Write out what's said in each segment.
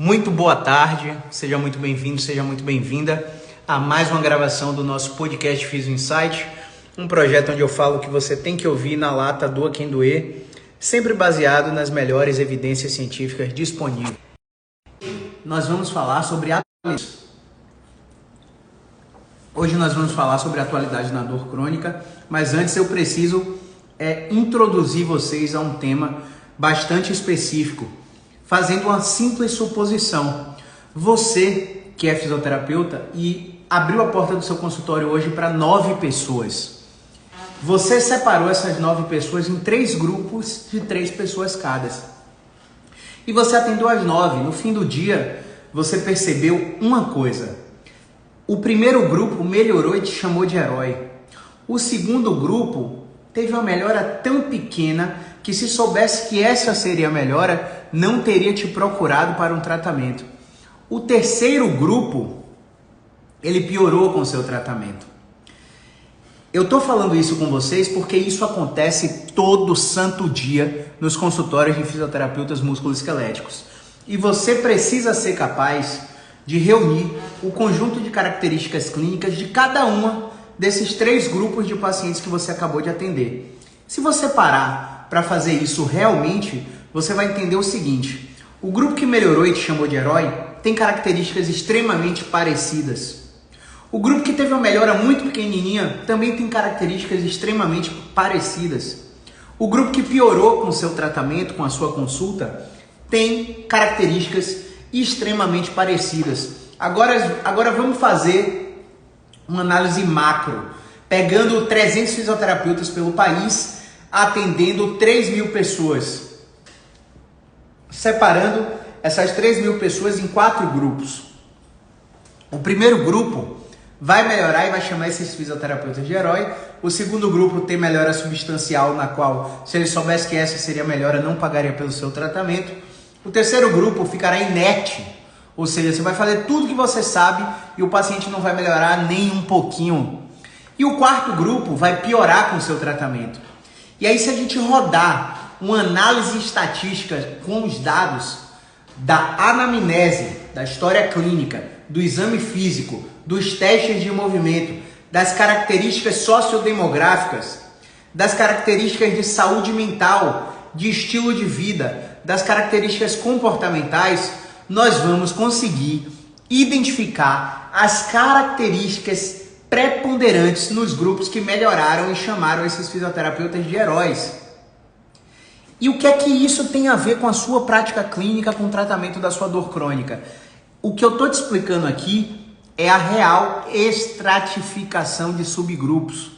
Muito boa tarde, seja muito bem-vindo, seja muito bem-vinda a mais uma gravação do nosso podcast Physio Insight, um projeto onde eu falo que você tem que ouvir na lata, doa quem doer, sempre baseado nas melhores evidências científicas disponíveis. Nós vamos falar sobre Hoje nós vamos falar sobre a atualidade na dor crônica, mas antes eu preciso introduzir vocês a um tema bastante específico, fazendo uma simples suposição. Você que é fisioterapeuta e abriu a porta do seu consultório hoje para 9 pessoas. Você separou essas 9 pessoas em 3 grupos de 3 pessoas cada. E você atendeu as 9. No fim do dia, você percebeu uma coisa. O primeiro grupo melhorou e te chamou de herói. O segundo grupo teve uma melhora tão pequena que, se soubesse que essa seria a melhora, não teria te procurado para um tratamento. O terceiro grupo, ele piorou com o seu tratamento. Eu estou falando isso com vocês porque isso acontece todo santo dia nos consultórios de fisioterapeutas musculoesqueléticos. E você precisa ser capaz de reunir o conjunto de características clínicas de cada uma desses 3 grupos de pacientes que você acabou de atender. Se você parar para fazer isso realmente, você vai entender o seguinte: o grupo que melhorou e te chamou de herói tem características extremamente parecidas. O grupo que teve uma melhora muito pequenininha também tem características extremamente parecidas. O grupo que piorou com o seu tratamento, com a sua consulta, tem características extremamente parecidas. Agora vamos fazer uma análise macro, pegando 300 fisioterapeutas pelo país, atendendo 3.000 pessoas, separando essas 3.000 pessoas em 4 grupos. O primeiro grupo vai melhorar e vai chamar esses fisioterapeutas de herói. O segundo grupo tem melhora substancial, na qual, se ele soubesse que essa seria a melhora, não pagaria pelo seu tratamento. O terceiro grupo ficará inerte, ou seja, você vai fazer tudo que você sabe e o paciente não vai melhorar nem um pouquinho. E o quarto grupo vai piorar com o seu tratamento. E aí, se a gente rodar uma análise estatística com os dados da anamnese, da história clínica, do exame físico, dos testes de movimento, das características sociodemográficas, das características de saúde mental, de estilo de vida, das características comportamentais, nós vamos conseguir identificar as características preponderantes nos grupos que melhoraram e chamaram esses fisioterapeutas de heróis. E o que é que isso tem a ver com a sua prática clínica, com o tratamento da sua dor crônica? O que eu estou te explicando aqui é a real estratificação de subgrupos.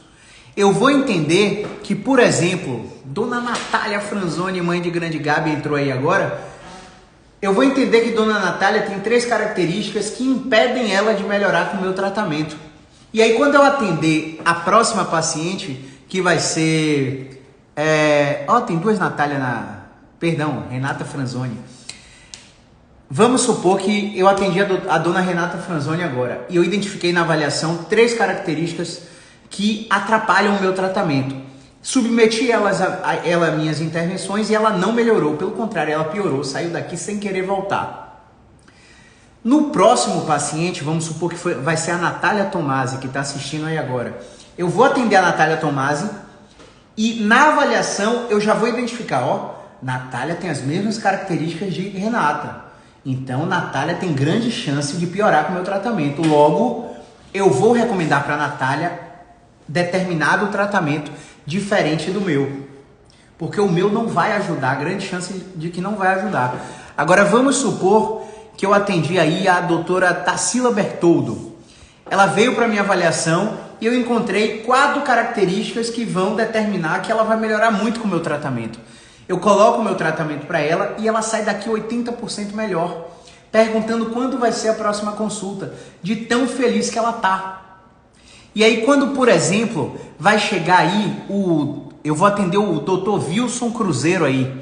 Eu vou entender que, por exemplo, Dona Natália Franzoni, mãe de Grande Gabi, entrou aí agora. Eu vou entender que Dona Natália tem 3 características que impedem ela de melhorar com o meu tratamento. E aí, quando eu atender a próxima paciente, que vai ser... tem 2 Natália Renata Franzoni. Vamos supor que eu atendi a Dona Renata Franzoni agora e eu identifiquei na avaliação 3 características que atrapalham o meu tratamento. Submeti ela a minhas intervenções e ela não melhorou, pelo contrário, ela piorou, saiu daqui sem querer voltar. No próximo paciente, vamos supor que vai ser a Natália Tomasi, que está assistindo aí agora. Eu vou atender a Natália Tomasi e na avaliação eu já vou identificar, Natália tem as mesmas características de Renata. Então, Natália tem grande chance de piorar com o meu tratamento. Logo, eu vou recomendar para a Natália determinado tratamento diferente do meu. Porque o meu não vai ajudar, grande chance de que não vai ajudar. Agora, vamos supor que eu atendi aí a doutora Tarsila Bertoldo. Ela veio para minha avaliação e eu encontrei 4 características que vão determinar que ela vai melhorar muito com o meu tratamento. Eu coloco o meu tratamento para ela e ela sai daqui 80% melhor, perguntando quando vai ser a próxima consulta, de tão feliz que ela tá. E aí, quando, por exemplo, vai chegar aí eu vou atender o Dr. Wilson Cruzeiro aí,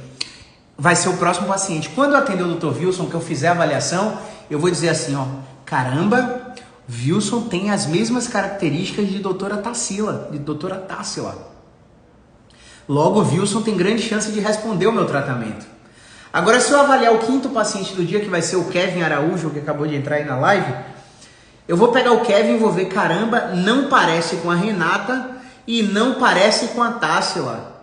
vai ser o próximo paciente. Quando eu atender o Dr. Wilson, que eu fizer a avaliação, eu vou dizer assim, caramba, Wilson tem as mesmas características de doutora Tarsila, de doutora Társila. Logo, o Wilson tem grande chance de responder o meu tratamento. Agora, se eu avaliar o quinto paciente do dia, que vai ser o Kevin Araújo, que acabou de entrar aí na live, eu vou pegar o Kevin e vou ver, caramba, não parece com a Renata e não parece com a Tássila.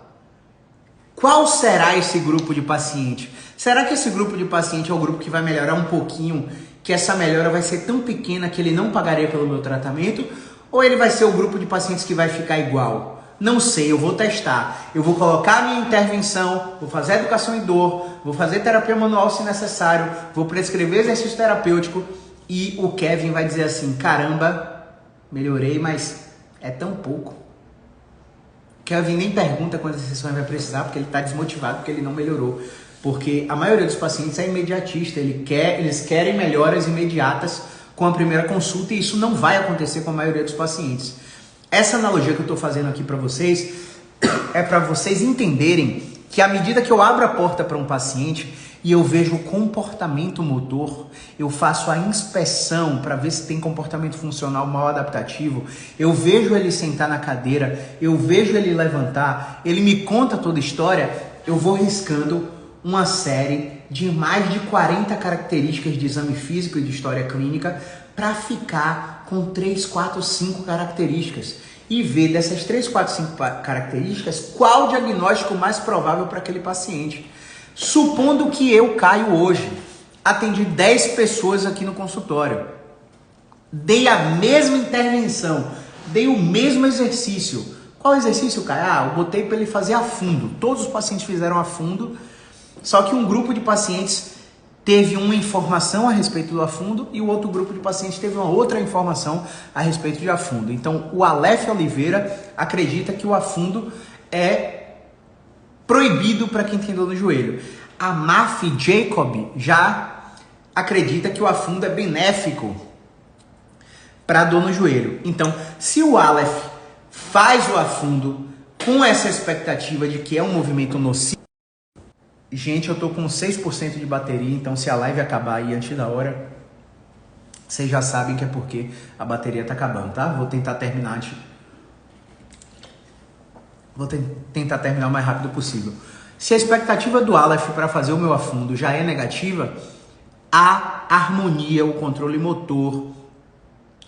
Qual será esse grupo de paciente? Será que esse grupo de paciente é o grupo que vai melhorar um pouquinho, que essa melhora vai ser tão pequena que ele não pagaria pelo meu tratamento? Ou ele vai ser o grupo de pacientes que vai ficar igual? Não sei, eu vou testar. Eu vou colocar a minha intervenção, vou fazer educação em dor, vou fazer terapia manual se necessário, vou prescrever exercício terapêutico e o Kevin vai dizer assim, caramba, melhorei, mas é tão pouco. Kevin nem pergunta quantas sessões vai precisar, porque ele está desmotivado, porque ele não melhorou. Porque a maioria dos pacientes é imediatista, eles querem melhoras imediatas com a primeira consulta e isso não vai acontecer com a maioria dos pacientes. Essa analogia que eu estou fazendo aqui para vocês é para vocês entenderem que à medida que eu abro a porta para um paciente e eu vejo o comportamento motor, eu faço a inspeção para ver se tem comportamento funcional mal adaptativo, eu vejo ele sentar na cadeira, eu vejo ele levantar, ele me conta toda a história, eu vou riscando uma série de mais de 40 características de exame físico e de história clínica para ficar com 3, 4, 5 características e ver dessas 3, 4, 5 características qual o diagnóstico mais provável para aquele paciente. Supondo que eu caio hoje, atendi 10 pessoas aqui no consultório, dei a mesma intervenção, dei o mesmo exercício. Qual exercício, Caio? Eu botei para ele fazer a fundo. Todos os pacientes fizeram a fundo, só que um grupo de pacientes teve uma informação a respeito do afundo e o outro grupo de pacientes teve uma outra informação a respeito de afundo. Então, o Aleph Oliveira acredita que o afundo é proibido para quem tem dor no joelho. A Maf Jacob já acredita que o afundo é benéfico para dor no joelho. Então, se o Aleph faz o afundo com essa expectativa de que é um movimento nocivo, gente, eu tô com 6% de bateria, então se a live acabar aí antes da hora, vocês já sabem que é porque a bateria tá acabando, tá? Vou tentar terminar antes. Vou tentar terminar o mais rápido possível. Se a expectativa do Aleph para fazer o meu afundo já é negativa, a harmonia, o controle motor,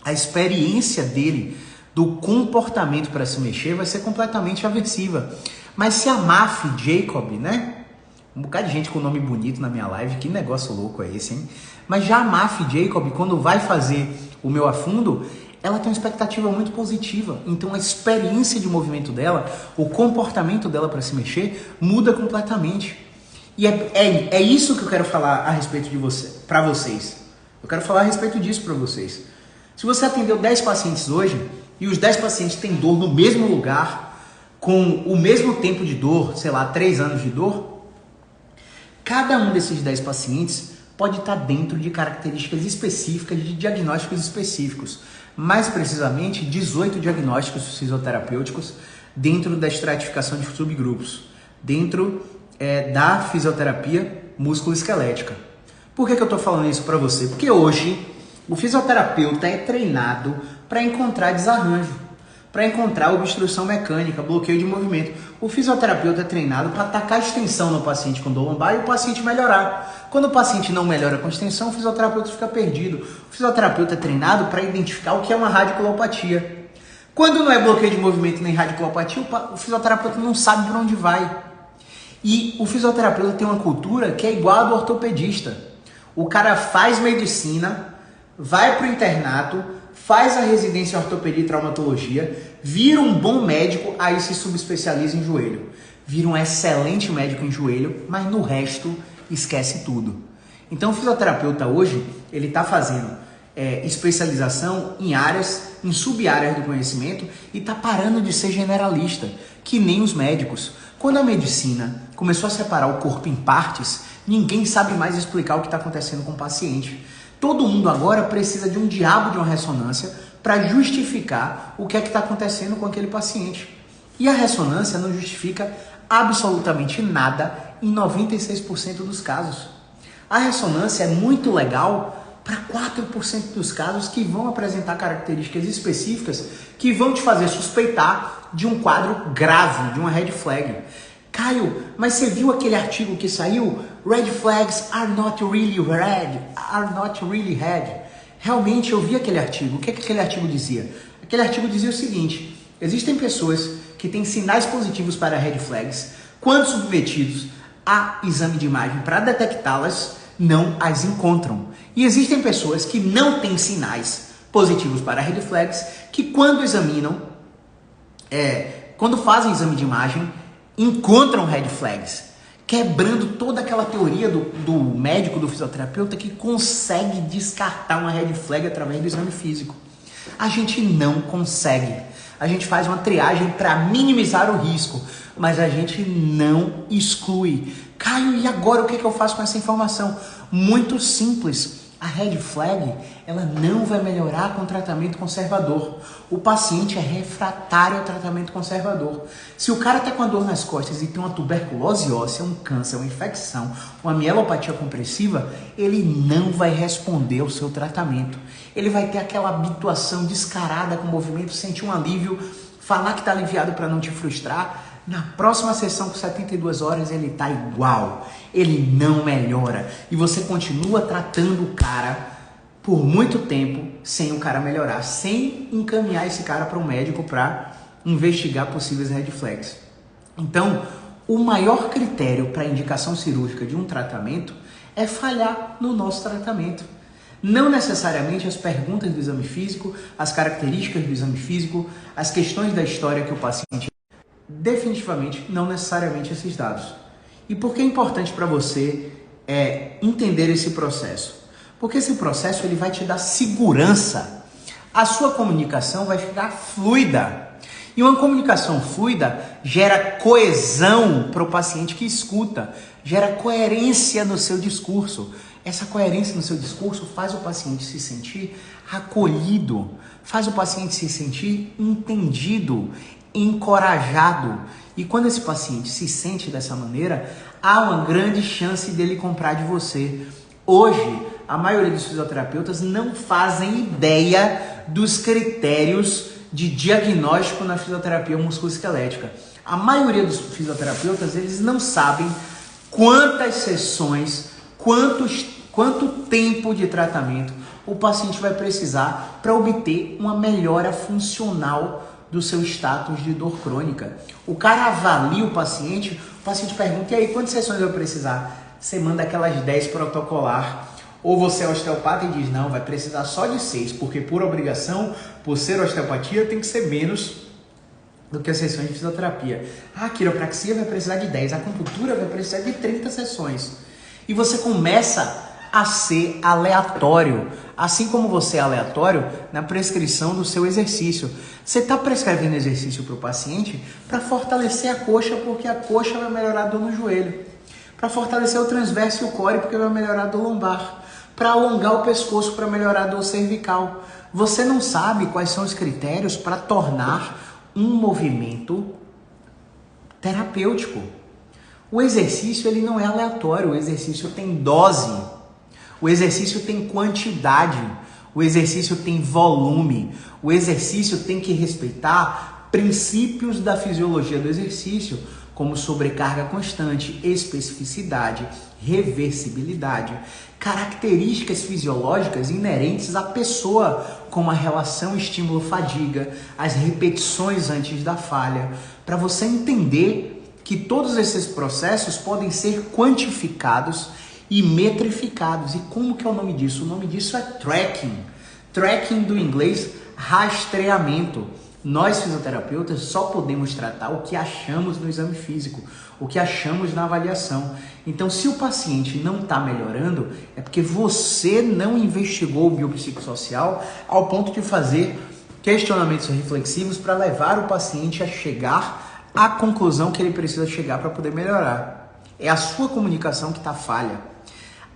a experiência dele do comportamento para se mexer vai ser completamente aversiva. Mas se a Maf Jacob, né? Um bocado de gente com nome bonito na minha live, que negócio louco é esse, hein? Mas já a Maf Jacob, quando vai fazer o meu afundo, ela tem uma expectativa muito positiva. Então a experiência de movimento dela, o comportamento dela para se mexer, muda completamente. E é isso que eu quero falar a respeito de você, para vocês. Eu quero falar a respeito disso para vocês. Se você atendeu 10 pacientes hoje, e os 10 pacientes têm dor no mesmo lugar, com o mesmo tempo de dor, sei lá, 3 anos de dor, cada um desses 10 pacientes pode estar dentro de características específicas, de diagnósticos específicos. Mais precisamente, 18 diagnósticos fisioterapêuticos dentro da estratificação de subgrupos, dentro da fisioterapia músculo-esquelética. Por que eu estou falando isso para você? Porque hoje o fisioterapeuta é treinado para encontrar desarranjo, para encontrar obstrução mecânica, bloqueio de movimento. O fisioterapeuta é treinado para atacar a extensão no paciente com dor lombar e o paciente melhorar. Quando o paciente não melhora com a extensão, o fisioterapeuta fica perdido. O fisioterapeuta é treinado para identificar o que é uma radiculopatia. Quando não é bloqueio de movimento nem radiculopatia, o fisioterapeuta não sabe por onde vai. E o fisioterapeuta tem uma cultura que é igual a do ortopedista. O cara faz medicina, vai para o internato, faz a residência em ortopedia e traumatologia, vira um bom médico, aí se subespecializa em joelho. Vira um excelente médico em joelho, mas no resto esquece tudo. Então o fisioterapeuta hoje, ele está fazendo especialização em áreas, em sub-áreas do conhecimento e está parando de ser generalista, que nem os médicos. Quando a medicina começou a separar o corpo em partes, ninguém sabe mais explicar o que está acontecendo com o paciente. Todo mundo agora precisa de um diabo de uma ressonância para justificar o que é que está acontecendo com aquele paciente. E a ressonância não justifica absolutamente nada em 96% dos casos. A ressonância é muito legal para 4% dos casos que vão apresentar características específicas que vão te fazer suspeitar de um quadro grave, de uma red flag. Caio, mas você viu aquele artigo que saiu? Red flags are not really red, are not really red. Realmente eu vi aquele artigo. O que aquele artigo dizia? Aquele artigo dizia o seguinte: existem pessoas que têm sinais positivos para red flags, quando submetidos a exame de imagem para detectá-las, não as encontram. E existem pessoas que não têm sinais positivos para red flags, que quando examinam, quando fazem exame de imagem, encontram red flags, quebrando toda aquela teoria do médico, do fisioterapeuta, que consegue descartar uma red flag através do exame físico. A gente não consegue. A gente faz uma triagem para minimizar o risco, mas a gente não exclui. Caio, e agora o que eu faço com essa informação? Muito simples. A red flag, ela não vai melhorar com tratamento conservador. O paciente é refratário ao tratamento conservador. Se o cara está com a dor nas costas e tem uma tuberculose óssea, um câncer, uma infecção, uma mielopatia compressiva, ele não vai responder ao seu tratamento. Ele vai ter aquela habituação descarada com o movimento, sentir um alívio, falar que está aliviado para não te frustrar. Na próxima sessão, com 72 horas, ele está igual. Ele não melhora. E você continua tratando o cara por muito tempo sem o cara melhorar, sem encaminhar esse cara para um médico para investigar possíveis red flags. Então, o maior critério para indicação cirúrgica de um tratamento é falhar no nosso tratamento. Não necessariamente as perguntas do exame físico, as características do exame físico, as questões da história que o paciente... Definitivamente, não necessariamente esses dados. E por que é importante para você entender esse processo? Porque esse processo ele vai te dar segurança. A sua comunicação vai ficar fluida. E uma comunicação fluida gera coesão para o paciente que escuta, gera coerência no seu discurso. Essa coerência no seu discurso faz o paciente se sentir acolhido, faz o paciente se sentir entendido, encorajado. E quando esse paciente se sente dessa maneira, há uma grande chance dele comprar de você. Hoje, a maioria dos fisioterapeutas não fazem ideia dos critérios de diagnóstico na fisioterapia musculoesquelética. A maioria dos fisioterapeutas, eles não sabem quantas sessões, quanto tempo de tratamento o paciente vai precisar para obter uma melhora funcional do seu status de dor crônica. O cara avalia o paciente pergunta: e aí, quantas sessões eu vou precisar? Você manda aquelas 10 protocolar. Ou você é osteopata e diz: não, vai precisar só de 6, porque por obrigação, por ser osteopatia, tem que ser menos do que as sessões de fisioterapia. A quiropraxia vai precisar de 10, a acupuntura vai precisar de 30 sessões. E você começa a ser aleatório, assim como você é aleatório na prescrição do seu exercício. Você está prescrevendo exercício para o paciente para fortalecer a coxa, porque a coxa vai melhorar a dor no joelho, para fortalecer o transverso e o core, porque vai melhorar a dor lombar, para alongar o pescoço, para melhorar a dor cervical. Você não sabe quais são os critérios para tornar um movimento terapêutico. O exercício ele não é aleatório, o exercício tem dose. O exercício tem quantidade, o exercício tem volume, o exercício tem que respeitar princípios da fisiologia do exercício, como sobrecarga constante, especificidade, reversibilidade, características fisiológicas inerentes à pessoa, como a relação estímulo-fadiga, as repetições antes da falha, para você entender que todos esses processos podem ser quantificados e metrificados. E como que é o nome disso? O nome disso é tracking. Tracking do inglês, rastreamento. Nós, fisioterapeutas, só podemos tratar o que achamos no exame físico, o que achamos na avaliação. Então, se o paciente não está melhorando, é porque você não investigou o biopsicossocial ao ponto de fazer questionamentos reflexivos para levar o paciente a chegar à conclusão que ele precisa chegar para poder melhorar. É a sua comunicação que está falha.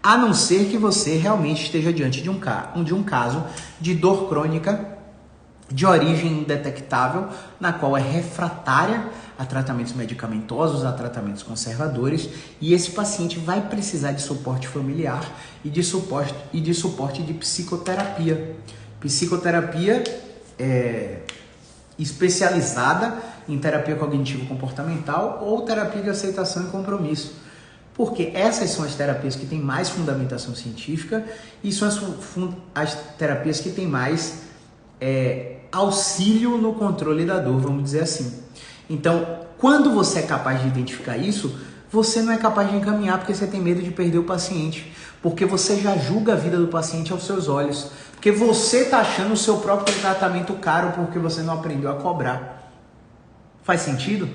A não ser que você realmente esteja diante de um caso de dor crônica de origem indetectável, na qual é refratária a tratamentos medicamentosos, a tratamentos conservadores, e esse paciente vai precisar de suporte familiar e de suporte de psicoterapia. Psicoterapia especializada em terapia cognitivo-comportamental ou terapia de aceitação e compromisso. Porque essas são as terapias que têm mais fundamentação científica e são as terapias que têm mais auxílio no controle da dor, vamos dizer assim. Então, quando você é capaz de identificar isso, você não é capaz de encaminhar porque você tem medo de perder o paciente. Porque você já julga a vida do paciente aos seus olhos. Porque você está achando o seu próprio tratamento caro porque você não aprendeu a cobrar. Faz sentido?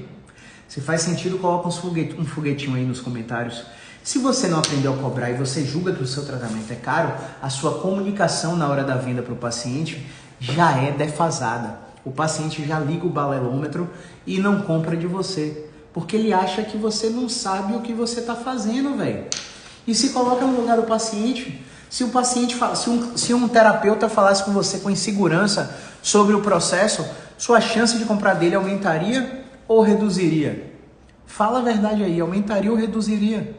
Se faz sentido, coloca um foguetinho aí nos comentários. Se você não aprendeu a cobrar e você julga que o seu tratamento é caro, a sua comunicação na hora da venda para o paciente já é defasada. O paciente já liga o balelômetro e não compra de você. Porque ele acha que você não sabe o que você está fazendo, velho. E se coloca no lugar do paciente. Se o paciente se um terapeuta falasse com você com insegurança sobre o processo, sua chance de comprar dele aumentaria ou reduziria? Fala a verdade aí, aumentaria ou reduziria?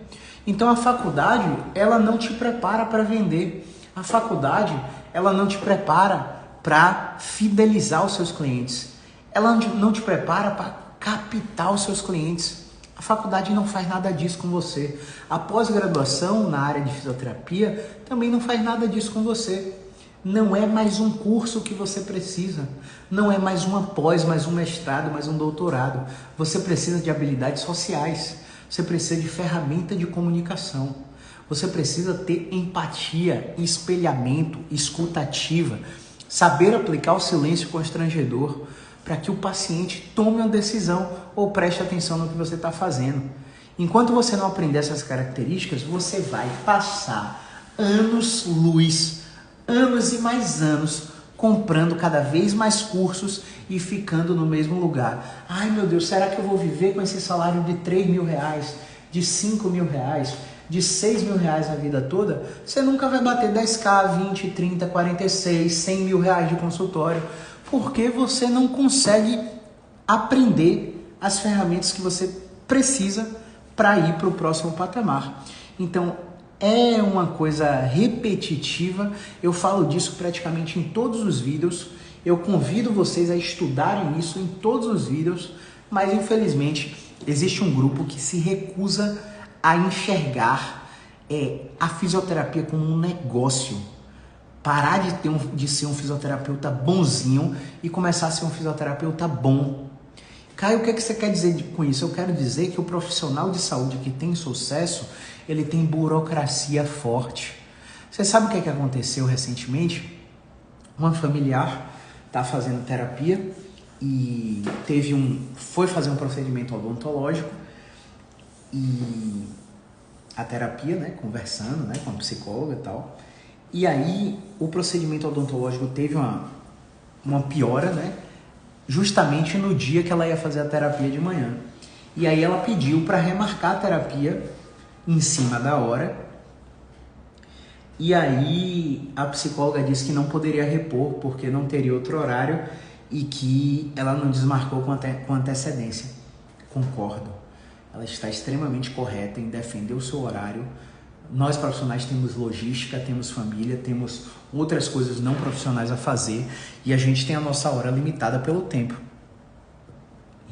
Então a faculdade, ela não te prepara para vender. A faculdade, ela não te prepara para fidelizar os seus clientes. Ela não te prepara para captar os seus clientes. A faculdade não faz nada disso com você. A pós-graduação na área de fisioterapia também não faz nada disso com você. Não é mais um curso que você precisa. Não é mais uma pós, mais um mestrado, mais um doutorado. Você precisa de habilidades sociais. Você precisa de ferramenta de comunicação. Você precisa ter empatia, espelhamento, escuta ativa, saber aplicar o silêncio constrangedor para que o paciente tome uma decisão ou preste atenção no que você está fazendo. Enquanto você não aprender essas características, você vai passar anos-luz, anos e mais anos, comprando cada vez mais cursos e ficando no mesmo lugar. Ai meu Deus, será que eu vou viver com esse salário de 3 mil reais, de 5 mil reais, de 6 mil reais a vida toda? Você nunca vai bater 10k, 20, 30, 46, 100 mil reais de consultório, porque você não consegue aprender as ferramentas que você precisa para ir para o próximo patamar. Então, é uma coisa repetitiva, eu falo disso praticamente em todos os vídeos, eu convido vocês a estudarem isso em todos os vídeos, mas infelizmente existe um grupo que se recusa a enxergar a fisioterapia como um negócio. Parar de ser um fisioterapeuta bonzinho e começar a ser um fisioterapeuta bom. Caio, o que você quer dizer com isso? Eu quero dizer que o profissional de saúde que tem sucesso, ele tem burocracia forte. Você sabe o que aconteceu recentemente? Uma familiar está fazendo terapia e foi fazer um procedimento odontológico e a terapia, né, conversando, né, com a psicóloga e tal. E aí o procedimento odontológico teve uma piora, né, justamente no dia que ela ia fazer a terapia de manhã. E aí ela pediu para remarcar a terapia em cima da hora. E aí a psicóloga disse que não poderia repor porque não teria outro horário e que ela não desmarcou com antecedência. Concordo. Ela está extremamente correta em defender o seu horário. Nós profissionais temos logística, temos família, temos outras coisas não profissionais a fazer e a gente tem a nossa hora limitada pelo tempo.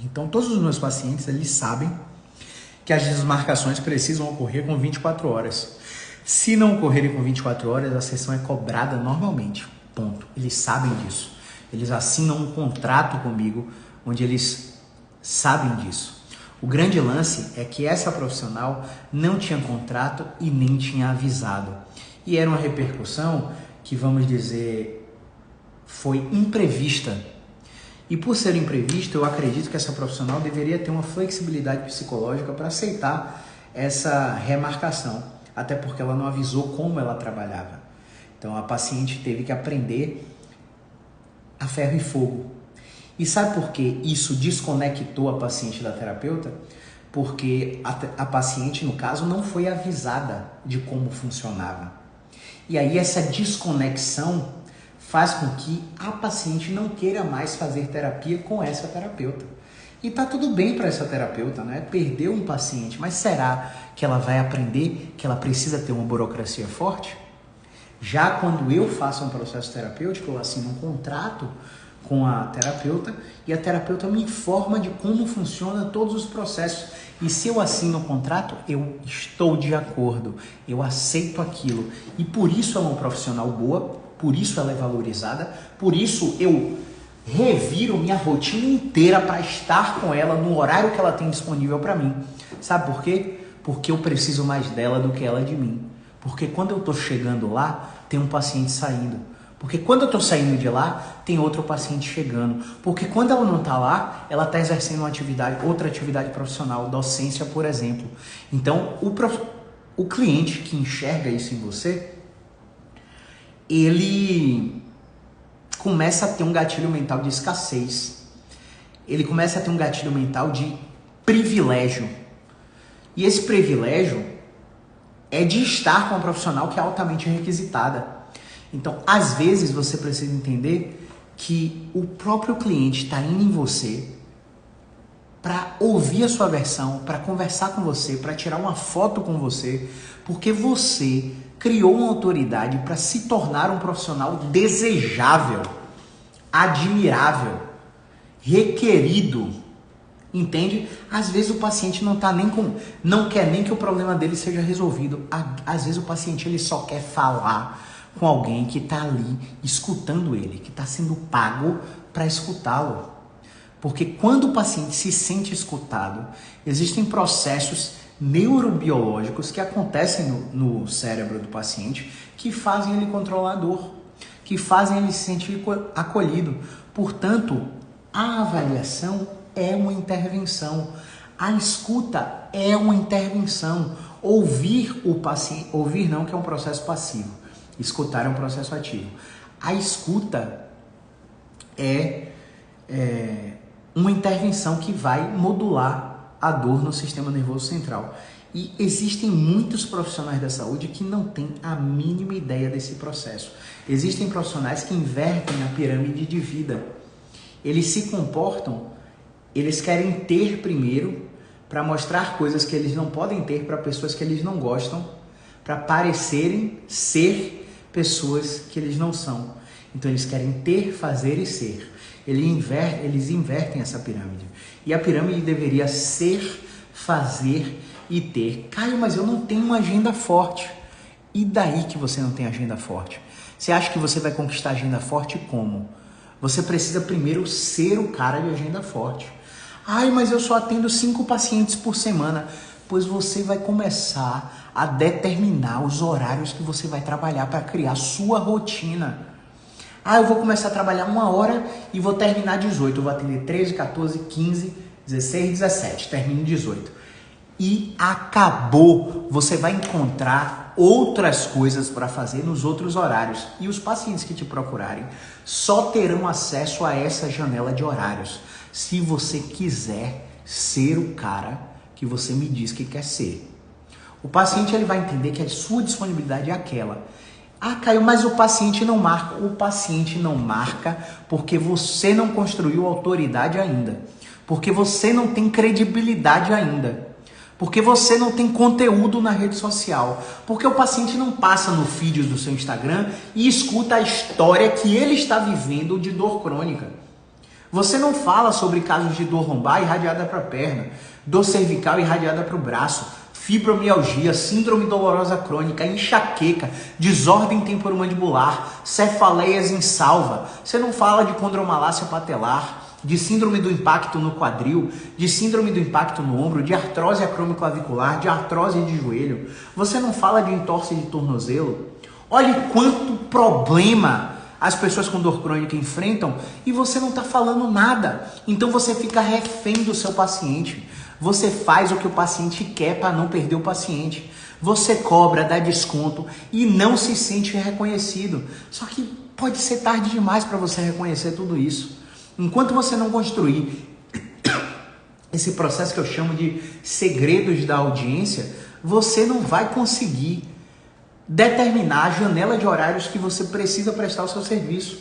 Então todos os meus pacientes, eles sabem que as desmarcações precisam ocorrer com 24 horas. Se não ocorrerem com 24 horas, a sessão é cobrada normalmente. Ponto. Eles sabem disso. Eles assinam um contrato comigo onde eles sabem disso. O grande lance é que essa profissional não tinha contrato e nem tinha avisado. E era uma repercussão que, vamos dizer, foi imprevista. E por ser imprevista, eu acredito que essa profissional deveria ter uma flexibilidade psicológica para aceitar essa remarcação. Até porque ela não avisou como ela trabalhava. Então a paciente teve que aprender a ferro e fogo. E sabe por que isso desconectou a paciente da terapeuta? Porque a paciente, no caso, não foi avisada de como funcionava. E aí essa desconexão faz com que a paciente não queira mais fazer terapia com essa terapeuta. E tá tudo bem para essa terapeuta, né? Perdeu um paciente, mas será que ela vai aprender que ela precisa ter uma burocracia forte? Já quando eu faço um processo terapêutico, eu assino um contrato com a terapeuta e a terapeuta me informa de como funciona todos os processos. E se eu assino o contrato, eu estou de acordo, eu aceito aquilo. E por isso ela é uma profissional boa, por isso ela é valorizada, por isso eu reviro minha rotina inteira para estar com ela no horário que ela tem disponível para mim. Sabe por quê? Porque eu preciso mais dela do que ela de mim. Porque quando eu estou chegando lá, tem um paciente saindo. Porque quando eu estou saindo de lá, tem outro paciente chegando. Porque quando ela não está lá, ela está exercendo outra atividade profissional, docência, por exemplo. Então, o cliente que enxerga isso em você, ele começa a ter um gatilho mental de escassez. Ele começa a ter um gatilho mental de privilégio. E esse privilégio é de estar com uma profissional que é altamente requisitada. Então, às vezes, você precisa entender que o próprio cliente está indo em você para ouvir a sua versão, para conversar com você, para tirar uma foto com você, porque você criou uma autoridade para se tornar um profissional desejável, admirável, requerido. Entende? Às vezes o paciente não quer nem que o problema dele seja resolvido. Às vezes o paciente ele só quer falar com alguém que está ali escutando ele, que está sendo pago para escutá-lo. Porque quando o paciente se sente escutado, existem processos neurobiológicos que acontecem no cérebro do paciente que fazem ele controlar a dor, que fazem ele se sentir acolhido. Portanto, a avaliação é uma intervenção. A escuta é uma intervenção. Ouvir o paciente, ouvir não, que é um processo passivo. Escutar é um processo ativo. A escuta é uma intervenção que vai modular a dor no sistema nervoso central. E existem muitos profissionais da saúde que não têm a mínima ideia desse processo. Existem profissionais que invertem a pirâmide de vida. Eles se comportam, eles querem ter primeiro para mostrar coisas que eles não podem ter para pessoas que eles não gostam, para parecerem ser pessoas que eles não são. Então eles querem ter, fazer e ser. Eles invertem essa pirâmide. E a pirâmide deveria ser, fazer e ter. Caio, mas eu não tenho uma agenda forte. E daí que você não tem agenda forte? Você acha que você vai conquistar agenda forte como? Você precisa primeiro ser o cara de agenda forte. Ai, mas eu só atendo 5 pacientes por semana. Pois você vai começar a determinar os horários que você vai trabalhar para criar sua rotina. Eu vou começar a trabalhar 1 hora e vou terminar 18. Eu vou atender 13, 14, 15, 16, 17. Termino 18. E acabou. Você vai encontrar outras coisas para fazer nos outros horários. E os pacientes que te procurarem só terão acesso a essa janela de horários se você quiser ser o cara que você me diz que quer ser. O paciente ele vai entender que a sua disponibilidade é aquela. Caio, mas o paciente não marca. O paciente não marca porque você não construiu autoridade ainda. Porque você não tem credibilidade ainda. Porque você não tem conteúdo na rede social. Porque o paciente não passa no feed do seu Instagram e escuta a história que ele está vivendo de dor crônica. Você não fala sobre casos de dor lombar irradiada para a perna, dor cervical irradiada para o braço, fibromialgia, síndrome dolorosa crônica, enxaqueca, desordem temporomandibular, cefaleias em salva. Você não fala de condromalácia patelar, de síndrome do impacto no quadril, de síndrome do impacto no ombro, de artrose acromioclavicular, de artrose de joelho. Você não fala de entorse de tornozelo. Olhe quanto problema as pessoas com dor crônica enfrentam e você não está falando nada. Então você fica refém do seu paciente. Você faz o que o paciente quer para não perder o paciente. Você cobra, dá desconto e não se sente reconhecido. Só que pode ser tarde demais para você reconhecer tudo isso. Enquanto você não construir esse processo que eu chamo de segredos da audiência, você não vai conseguir determinar a janela de horários que você precisa prestar o seu serviço.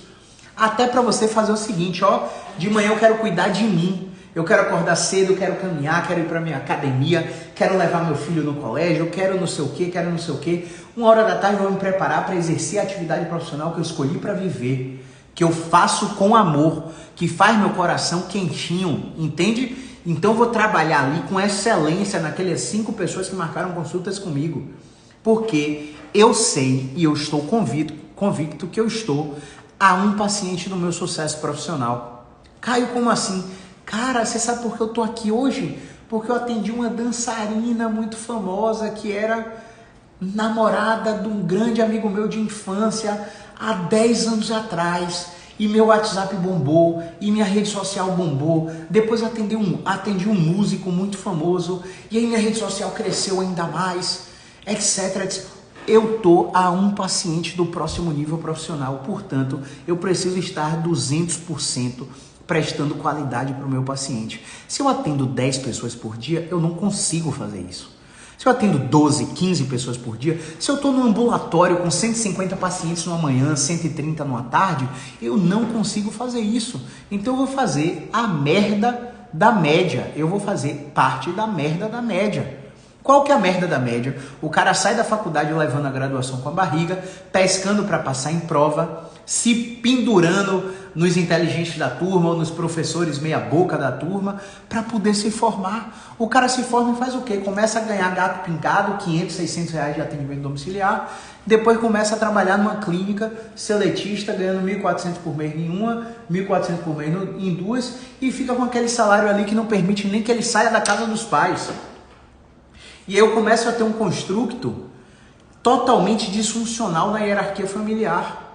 Até para você fazer o seguinte, de manhã eu quero cuidar de mim. Eu quero acordar cedo, eu quero caminhar, quero ir para minha academia, quero levar meu filho no colégio, eu quero não sei o que, quero não sei o que. 1 hora da tarde eu vou me preparar para exercer a atividade profissional que eu escolhi para viver, que eu faço com amor, que faz meu coração quentinho, entende? Então eu vou trabalhar ali com excelência naquelas 5 pessoas que marcaram consultas comigo, porque eu sei e eu estou convicto que eu estou a um paciente do meu sucesso profissional. Caio, como assim? Cara, você sabe por que eu tô aqui hoje? Porque eu atendi uma dançarina muito famosa que era namorada de um grande amigo meu de infância há 10 anos atrás. E meu WhatsApp bombou, e minha rede social bombou. Depois atendi um músico muito famoso, e aí minha rede social cresceu ainda mais, etc. Eu tô a um paciente do próximo nível profissional, portanto, eu preciso estar 200% prestando qualidade para o meu paciente. Se eu atendo 10 pessoas por dia, eu não consigo fazer isso. Se eu atendo 12, 15 pessoas por dia, se eu estou num ambulatório com 150 pacientes numa manhã, 130 numa tarde, eu não consigo fazer isso. Então eu vou fazer a merda da média. Eu vou fazer parte da merda da média. Qual que é a merda da média? O cara sai da faculdade levando a graduação com a barriga, pescando para passar em prova, se pendurando nos inteligentes da turma ou nos professores meia boca da turma para poder se formar. O cara se forma e faz o quê? Começa a ganhar gato pingado, 500, 600 reais de atendimento domiciliar, depois começa a trabalhar numa clínica seletista, ganhando 1.400 por mês em uma, 1.400 por mês em duas, e fica com aquele salário ali que não permite nem que ele saia da casa dos pais. E aí eu começo a ter um construto totalmente disfuncional na hierarquia familiar.